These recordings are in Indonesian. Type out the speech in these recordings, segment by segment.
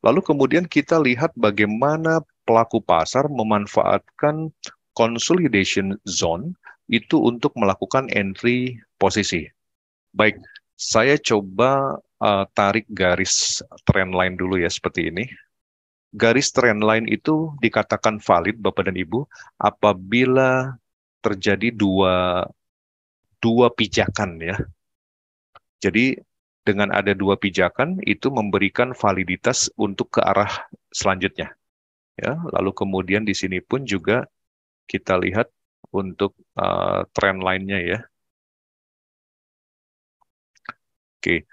Lalu kemudian kita lihat bagaimana pelaku pasar memanfaatkan consolidation zone itu untuk melakukan entry posisi. Baik, saya coba tarik garis trend line dulu ya seperti ini. Garis trend line itu dikatakan valid Bapak dan Ibu apabila terjadi dua pijakan ya. Jadi dengan ada dua pijakan itu memberikan validitas untuk ke arah selanjutnya. Ya, lalu kemudian di sini pun juga kita lihat untuk trend line-nya ya. Oke,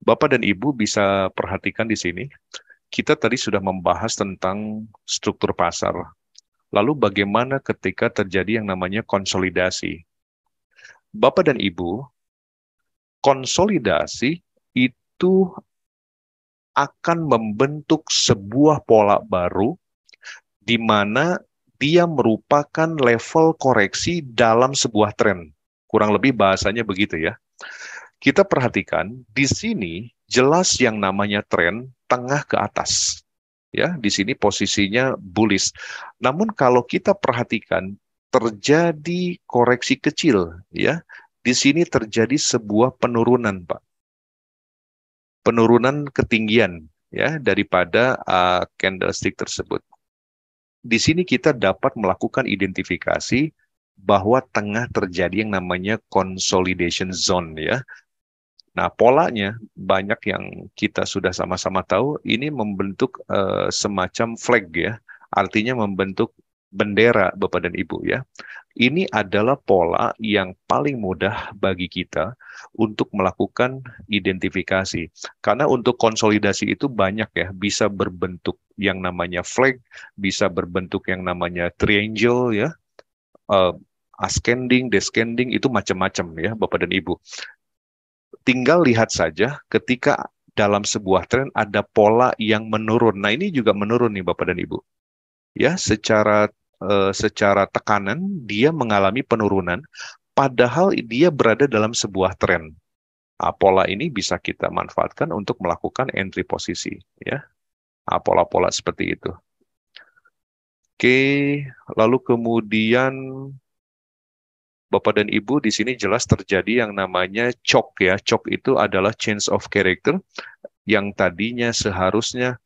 Bapak dan Ibu bisa perhatikan di sini. Kita tadi sudah membahas tentang struktur pasar. Lalu bagaimana ketika terjadi yang namanya konsolidasi? Bapak dan Ibu, konsolidasi itu akan membentuk sebuah pola baru di mana dia merupakan level koreksi dalam sebuah tren. Kurang lebih bahasanya begitu ya. Kita perhatikan di sini jelas yang namanya tren tengah ke atas. Ya, di sini posisinya bullish. Namun kalau kita perhatikan terjadi koreksi kecil ya. Di sini terjadi sebuah penurunan, Pak. Penurunan ketinggian ya daripada candlestick tersebut. Di sini kita dapat melakukan identifikasi bahwa tengah terjadi yang namanya consolidation zone ya. Nah, polanya banyak yang kita sudah sama-sama tahu ini membentuk semacam flag ya. Artinya membentuk bendera Bapak dan Ibu ya. Ini adalah pola yang paling mudah bagi kita untuk melakukan identifikasi. Karena untuk konsolidasi itu banyak ya, bisa berbentuk yang namanya flag, bisa berbentuk yang namanya triangle ya, ascending, descending, itu macam-macam ya Bapak dan Ibu. Tinggal lihat saja ketika dalam sebuah tren ada pola yang menurun. Nah, ini juga menurun nih Bapak dan Ibu. Ya, secara tekanan dia mengalami penurunan padahal dia berada dalam sebuah tren. Nah, pola ini bisa kita manfaatkan untuk melakukan entry posisi ya. Nah, pola-pola seperti itu. Oke, lalu kemudian Bapak dan Ibu di sini jelas terjadi yang namanya CHOK ya. CHOK itu adalah change of character yang tadinya seharusnya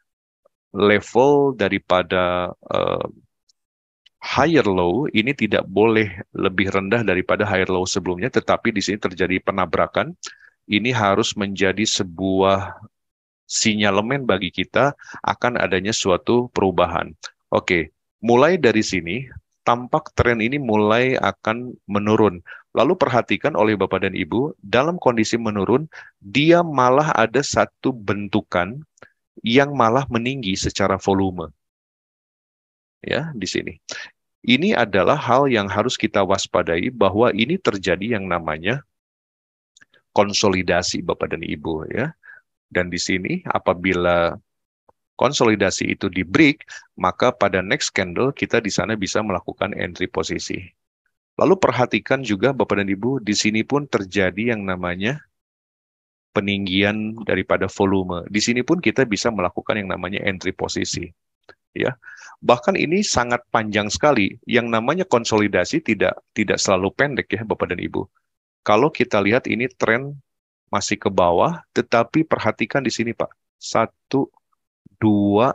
level daripada higher low ini tidak boleh lebih rendah daripada higher low sebelumnya, tetapi di sini terjadi penabrakan. Ini harus menjadi sebuah sinyalemen bagi kita akan adanya suatu perubahan. Oke, mulai dari sini tampak tren ini mulai akan menurun. Lalu perhatikan oleh Bapak dan Ibu, dalam kondisi menurun, dia malah ada satu bentukan yang malah meninggi secara volume. Ya, di sini. Ini adalah hal yang harus kita waspadai bahwa ini terjadi yang namanya konsolidasi Bapak dan Ibu ya. Dan di sini apabila konsolidasi itu di break, maka pada next candle kita di sana bisa melakukan entry posisi. Lalu perhatikan juga Bapak dan Ibu, di sini pun terjadi yang namanya peninggian daripada volume. Di sini pun kita bisa melakukan yang namanya entry posisi. Ya, bahkan ini sangat panjang sekali. Yang namanya konsolidasi tidak selalu pendek ya Bapak dan Ibu. Kalau kita lihat ini tren masih ke bawah, tetapi perhatikan di sini Pak, 1, 2,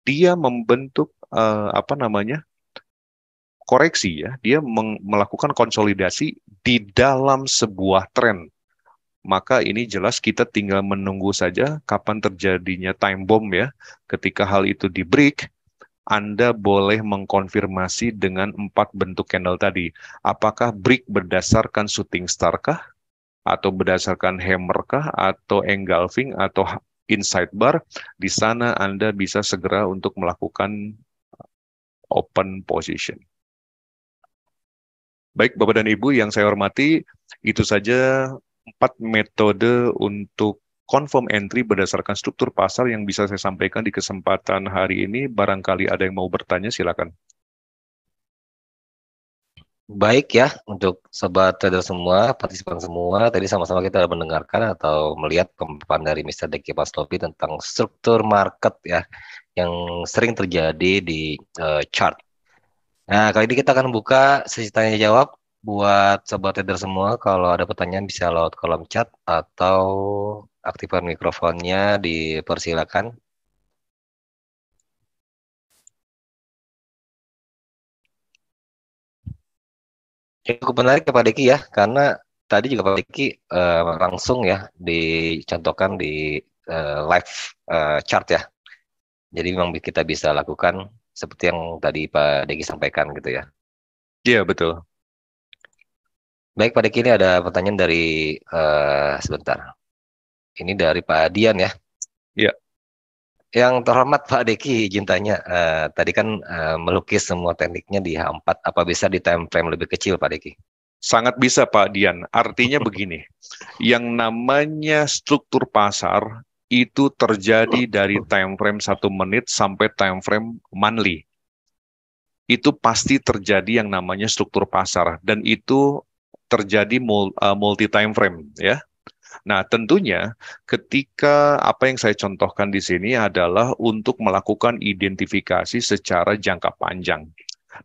dia membentuk koreksi ya, dia melakukan konsolidasi di dalam sebuah tren. Maka ini jelas kita tinggal menunggu saja kapan terjadinya time bomb ya. Ketika hal itu di break, Anda boleh mengkonfirmasi dengan 4 bentuk candle tadi. Apakah break berdasarkan shooting star kah? Atau berdasarkan hammer kah? Atau engulfing? Atau inside bar? Di sana Anda bisa segera untuk melakukan open position. Baik Bapak dan Ibu yang saya hormati, itu saja 4 metode untuk confirm entry berdasarkan struktur pasar yang bisa saya sampaikan di kesempatan hari ini. Barangkali ada yang mau bertanya, silakan. Baik ya, untuk sobat trader semua, partisipan semua, tadi sama-sama kita mendengarkan atau melihat pemaparan dari Mr. Deki Paslovi tentang struktur market ya, yang sering terjadi di chart. Nah, kali ini kita akan buka sesi tanya jawab buat sobat trader semua. Kalau ada pertanyaan bisa lewat kolom chat atau aktifkan mikrofonnya, dipersilakan. Cukup menarik ya Pak Deki ya, karena tadi juga Pak Deki langsung ya dicontohkan di live chart ya. Jadi memang kita bisa lakukan seperti yang tadi Pak Deki sampaikan gitu ya. Iya, betul. Baik Pak Deki, ini ada pertanyaan dari sebentar. Ini dari Pak Dian ya. Iya, Yang terhormat Pak Deki, izin tanya, tadi kan melukis semua tekniknya di H4, apa bisa di time frame lebih kecil Pak Deki? sangat bisa Pak Dian. Artinya begini, yang namanya struktur pasar itu terjadi dari time frame 1 menit sampai time frame monthly. Itu pasti terjadi yang namanya struktur pasar dan itu terjadi multi time frame ya. Nah, tentunya ketika apa yang saya contohkan di sini adalah untuk melakukan identifikasi secara jangka panjang.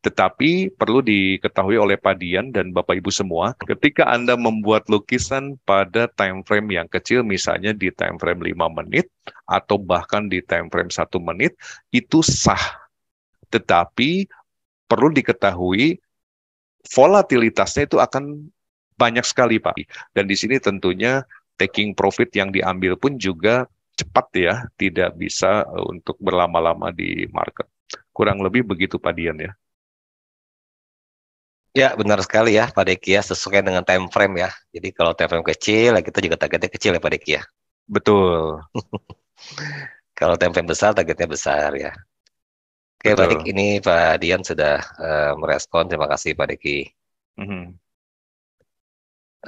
Tetapi perlu diketahui oleh Pak Dian dan Bapak Ibu semua, ketika Anda membuat lukisan pada time frame yang kecil, misalnya di time frame 5 menit, atau bahkan di time frame 1 menit, itu sah. Tetapi perlu diketahui volatilitasnya itu akan banyak sekali, Pak. Dan di sini tentunya taking profit yang diambil pun juga cepat ya, tidak bisa untuk berlama-lama di market. Kurang lebih begitu, Pak Dian ya. Ya, benar sekali ya Pak Deki ya, sesuai dengan time frame ya. Jadi kalau time frame kecil, ya kita juga targetnya kecil ya Pak Deki ya. Betul, Kalau time frame besar, targetnya besar ya. Oke, baik. betul. Ini Pak Dian sudah merespon. Terima kasih Pak Deki. Mhm.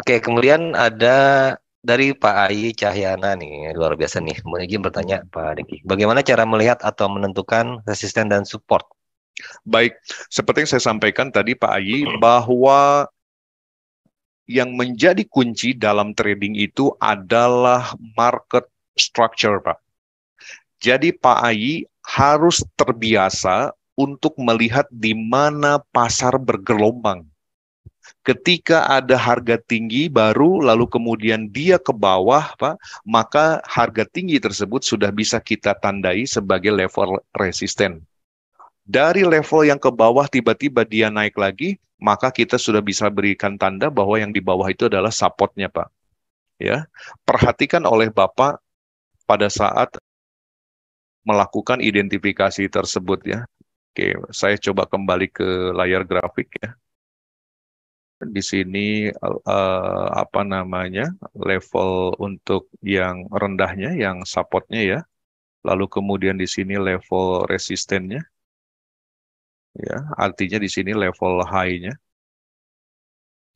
Oke, kemudian ada dari Pak Ayi Cahyana nih, luar biasa nih. Mau izin bertanya Pak Deki, bagaimana cara melihat atau menentukan resisten dan support? Baik, seperti yang saya sampaikan tadi Pak Ayi, bahwa yang menjadi kunci dalam trading itu adalah market structure, Pak. Jadi Pak Ayi harus terbiasa untuk melihat di mana pasar bergelombang. Ketika ada harga tinggi baru, lalu kemudian dia ke bawah, Pak, maka harga tinggi tersebut sudah bisa kita tandai sebagai level resisten. Dari level yang ke bawah tiba-tiba dia naik lagi, maka kita sudah bisa berikan tanda bahwa yang di bawah itu adalah support-nya, Pak. Ya, perhatikan oleh Bapak pada saat melakukan identifikasi tersebut ya. Oke, saya coba kembali ke layar grafik ya. Di sini apa namanya level untuk yang rendahnya, yang supportnya ya. Lalu kemudian di sini level resistennya, ya. Artinya di sini level high-nya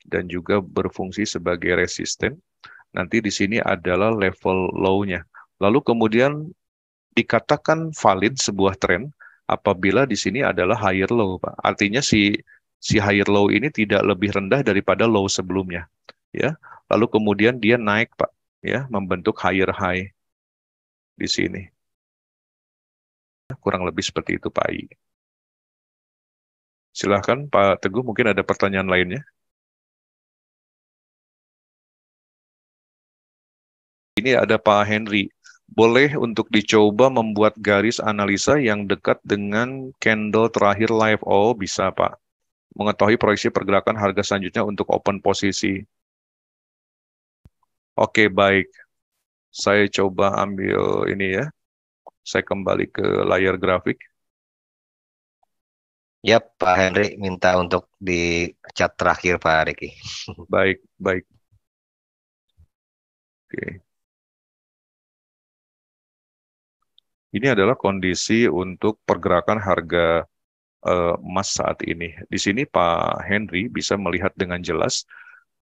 dan juga berfungsi sebagai resisten. Nanti di sini adalah level low-nya. Lalu kemudian dikatakan valid sebuah tren apabila di sini adalah higher low, Pak. Artinya si higher low ini tidak lebih rendah daripada low sebelumnya, ya. Lalu kemudian dia naik, Pak, ya, membentuk higher high di sini. Kurang lebih seperti itu, Pak I. Silahkan, Pak Teguh, mungkin ada pertanyaan lainnya. Ini ada Pak Henry. Boleh untuk dicoba membuat garis analisa yang dekat dengan candle terakhir live. Oh, bisa, Pak. Mengetahui proyeksi pergerakan harga selanjutnya untuk open posisi. Oke, baik. Saya coba ambil ini ya. Saya kembali ke layar grafik. Ya, Pak Henry minta untuk di chat terakhir Pak Deki. Baik, baik. Oke. Ini adalah kondisi untuk pergerakan harga emas saat ini. Di sini Pak Henry bisa melihat dengan jelas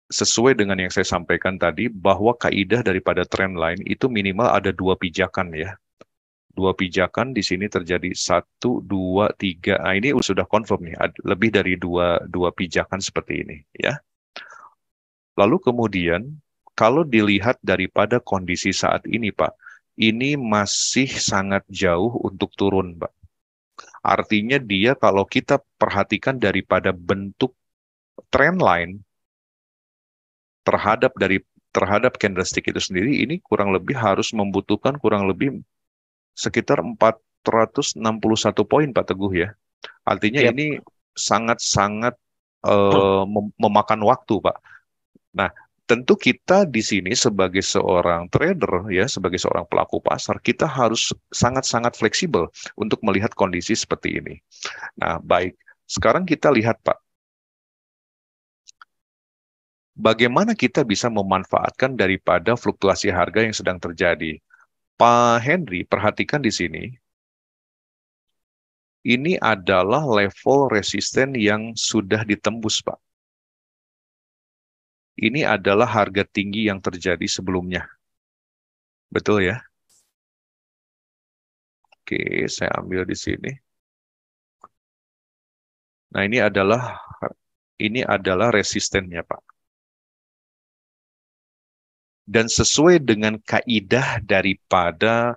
sesuai dengan yang saya sampaikan tadi bahwa kaidah daripada trend line itu minimal ada 2 pijakan ya. Dua pijakan di sini terjadi 1, 2, 3. Nah, ini sudah confirm nih, lebih dari dua pijakan seperti ini, ya. Lalu kemudian, kalau dilihat daripada kondisi saat ini, Pak, ini masih sangat jauh untuk turun, Pak. Artinya dia kalau kita perhatikan daripada bentuk trend line terhadap candlestick itu sendiri, ini kurang lebih harus membutuhkan kurang lebih sekitar 461 poin, Pak Teguh, ya. Artinya Siap. ini sangat-sangat memakan waktu, Pak. Nah, tentu kita di sini sebagai seorang trader, ya, sebagai seorang pelaku pasar, kita harus sangat-sangat fleksibel untuk melihat kondisi seperti ini. Nah, baik. Sekarang kita lihat, Pak, bagaimana kita bisa memanfaatkan daripada fluktuasi harga yang sedang terjadi. Pak Henry, perhatikan di sini, ini adalah level resisten yang sudah ditembus, Pak. Ini adalah harga tinggi yang terjadi sebelumnya. Betul ya? Oke, saya ambil di sini. Nah, ini adalah resistennya, Pak. Dan sesuai dengan kaidah daripada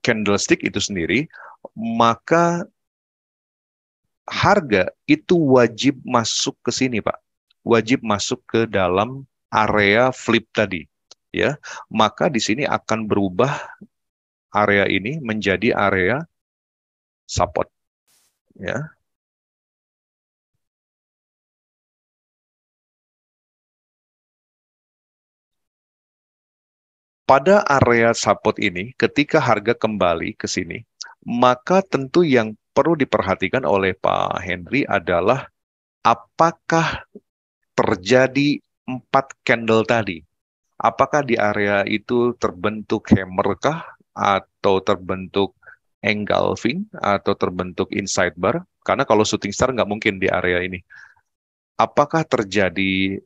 candlestick itu sendiri, maka harga itu wajib masuk ke sini, Pak. Wajib masuk ke dalam area flip tadi, ya. Maka di sini akan berubah area ini menjadi area support, ya. Pada area support ini, ketika harga kembali ke sini, maka tentu yang perlu diperhatikan oleh Pak Henry adalah apakah terjadi 4 candle tadi. Apakah di area itu terbentuk hammer kah? Atau terbentuk engulfing? Atau terbentuk inside bar? Karena kalau shooting star nggak mungkin di area ini. Apakah terjadi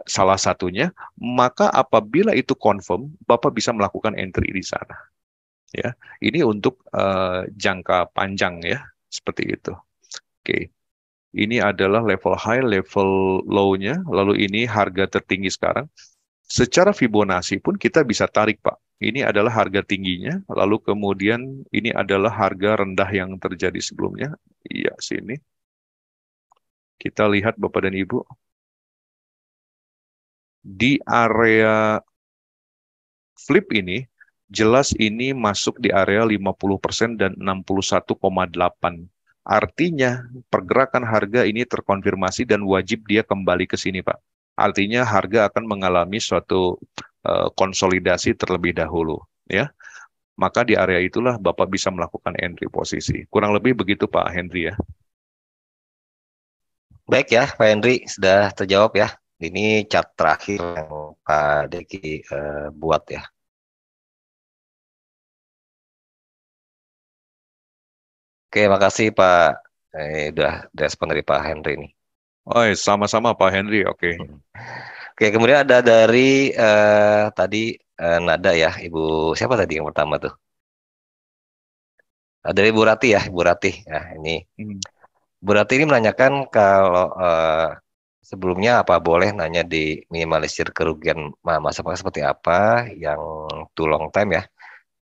salah satunya? Maka apabila itu confirm, Bapak bisa melakukan entry di sana. Ya, ini untuk jangka panjang ya, seperti itu. Oke. Ini adalah level high, level low-nya, lalu ini harga tertinggi sekarang. Secara Fibonacci pun kita bisa tarik, Pak. Ini adalah harga tingginya, lalu kemudian ini adalah harga rendah yang terjadi sebelumnya. Iya, sini. Kita lihat Bapak dan Ibu. Di area flip ini, jelas ini masuk di area 50% dan 61,8. Artinya pergerakan harga ini terkonfirmasi dan wajib dia kembali ke sini, Pak. Artinya harga akan mengalami suatu konsolidasi terlebih dahulu, ya. Maka di area itulah Bapak bisa melakukan entry posisi. Kurang lebih begitu Pak Henry ya. Baik ya, Pak Henry, sudah terjawab ya. Ini chart terakhir yang Pak Deki buat ya. Oke, makasih Pak. Udah respon dari Pak Henry nih. Oh, sama-sama Pak Henry, oke. Oke, kemudian ada dari tadi Nada ya, Ibu siapa tadi yang pertama tuh? Dari Ibu Rati ya, Ibu Rati. Nah, ini Bu Rati ini menanyakan kalau sebelumnya apa boleh nanya di minimalisir kerugian masa seperti apa yang too long time ya.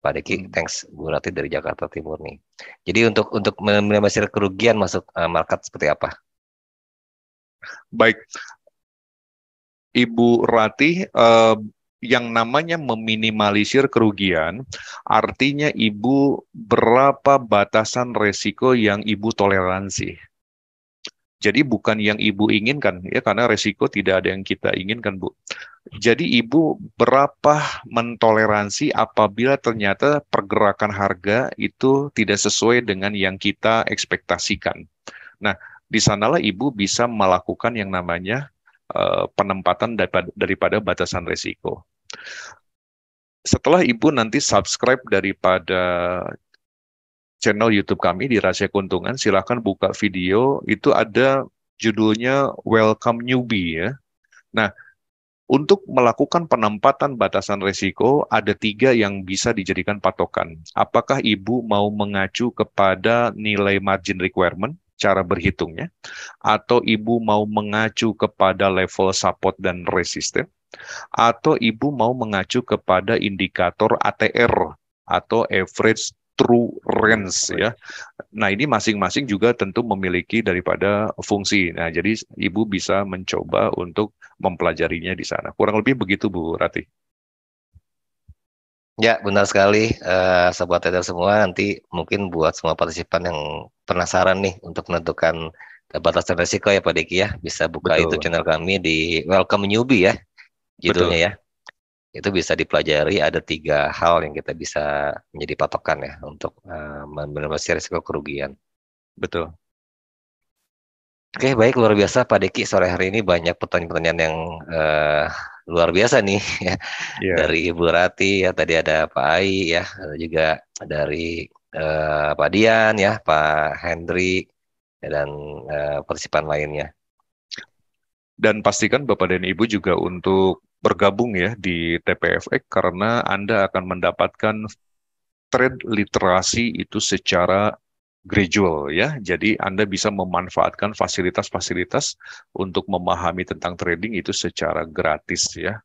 Pak Deki, thanks Bu Rati dari Jakarta Timur nih. Jadi untuk minimalisir kerugian masuk market seperti apa? Baik, Ibu Rati, yang namanya meminimalisir kerugian, artinya Ibu berapa batasan resiko yang Ibu toleransi. Jadi bukan yang Ibu inginkan, ya, karena resiko tidak ada yang kita inginkan, Bu. Jadi Ibu berapa mentoleransi apabila ternyata pergerakan harga itu tidak sesuai dengan yang kita ekspektasikan. Nah, di sanalah Ibu bisa melakukan yang namanya penempatan daripada batasan resiko. Setelah Ibu nanti subscribe daripada channel YouTube kami di Rahasia Keuntungan, silakan buka video, itu ada judulnya Welcome Newbie ya. Nah, Untuk melakukan penempatan batasan risiko, ada 3 yang bisa dijadikan patokan. Apakah Ibu mau mengacu kepada nilai margin requirement, cara berhitungnya, atau Ibu mau mengacu kepada level support dan resisten, atau Ibu mau mengacu kepada indikator ATR atau average true range ya. Nah, ini masing-masing juga tentu memiliki daripada fungsi. Nah, jadi Ibu bisa mencoba untuk mempelajarinya di sana. Kurang lebih begitu, Bu Rati. Ya, benar sekali, Sobat Trader semua. Nanti mungkin buat semua partisipan yang penasaran nih untuk menentukan batasan risiko ya Pak Diki ya, bisa buka YouTube Betul, channel kami di Welcome Newbie ya, judulnya betul, ya. Itu bisa dipelajari, ada 3 hal yang kita bisa menjadi patokan ya untuk meminimalisasi risiko kerugian. betul. Oke, baik, luar biasa Pak Diki, sore hari ini banyak pertanyaan-pertanyaan yang eh, luar biasa nih ya. Dari Ya. Ibu Rati ya, tadi ada Pak Ai ya, ada juga dari Pak Dian ya, Pak Hendri ya, dan partisipan lainnya. Dan pastikan Bapak dan Ibu juga untuk bergabung ya di TPFX karena Anda akan mendapatkan trade literasi itu secara gradual ya. Jadi Anda bisa memanfaatkan fasilitas-fasilitas untuk memahami tentang trading itu secara gratis ya.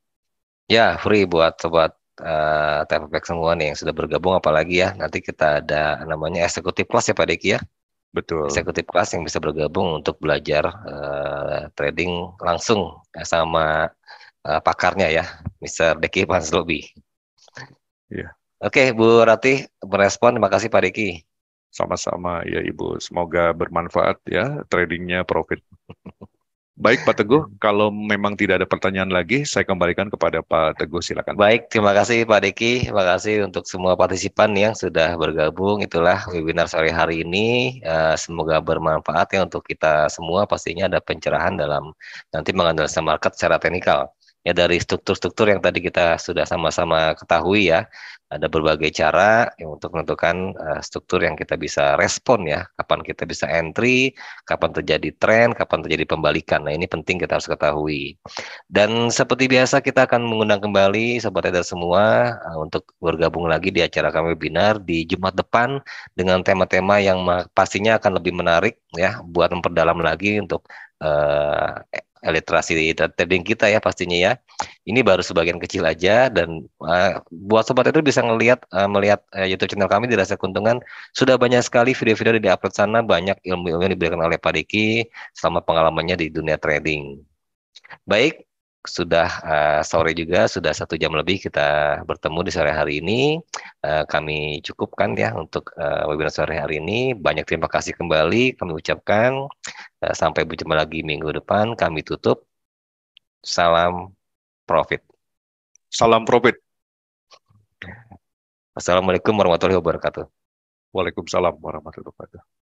Ya, free buat sobat TPP semua nih yang sudah bergabung, apalagi ya nanti kita ada namanya eksekutif kelas ya Pak Diki ya. Betul. Eksekutif kelas yang bisa bergabung untuk belajar trading langsung sama pakarnya ya, Mr. Deki Panslobi. Ya, Oke, Bu Rati merespon. Terima kasih Pak Deki. sama-sama ya Ibu. Semoga bermanfaat ya tradingnya profit. Baik Pak Teguh, kalau memang tidak ada pertanyaan lagi, saya kembalikan kepada Pak Teguh, silakan. Baik, terima kasih Pak Deki. Terima kasih untuk semua partisipan yang sudah bergabung. Itulah webinar sore hari ini. Semoga bermanfaat ya untuk kita semua. Pastinya ada pencerahan dalam nanti menganalisa market secara teknikal. Ya, dari struktur-struktur yang tadi kita sudah sama-sama ketahui ya. Ada berbagai cara untuk menentukan struktur yang kita bisa respon ya. Kapan kita bisa entry, kapan terjadi tren, kapan terjadi pembalikan. Nah, ini penting kita harus ketahui. Dan seperti biasa kita akan mengundang kembali Sobat Trader semua untuk bergabung lagi di acara kami webinar di Jumat depan dengan tema-tema yang pastinya akan lebih menarik ya buat memperdalam lagi untuk uh, literasi trading kita ya pastinya ya. Ini baru sebagian kecil aja dan buat Sobat Trader bisa melihat YouTube channel kami di Rasa Keuntungan, sudah banyak sekali video-video yang di-upload sana, banyak ilmu-ilmu yang diberikan oleh Pak Diki selama pengalamannya di dunia trading. Baik, sudah sore juga, sudah 1 jam lebih kita bertemu di sore hari ini. Kami cukupkan ya untuk webinar sore hari ini. Banyak terima kasih kembali kami ucapkan. Sampai berjumpa lagi minggu depan. Kami tutup. Salam profit. Salam profit. Assalamualaikum warahmatullahi wabarakatuh. Waalaikumsalam warahmatullahi wabarakatuh.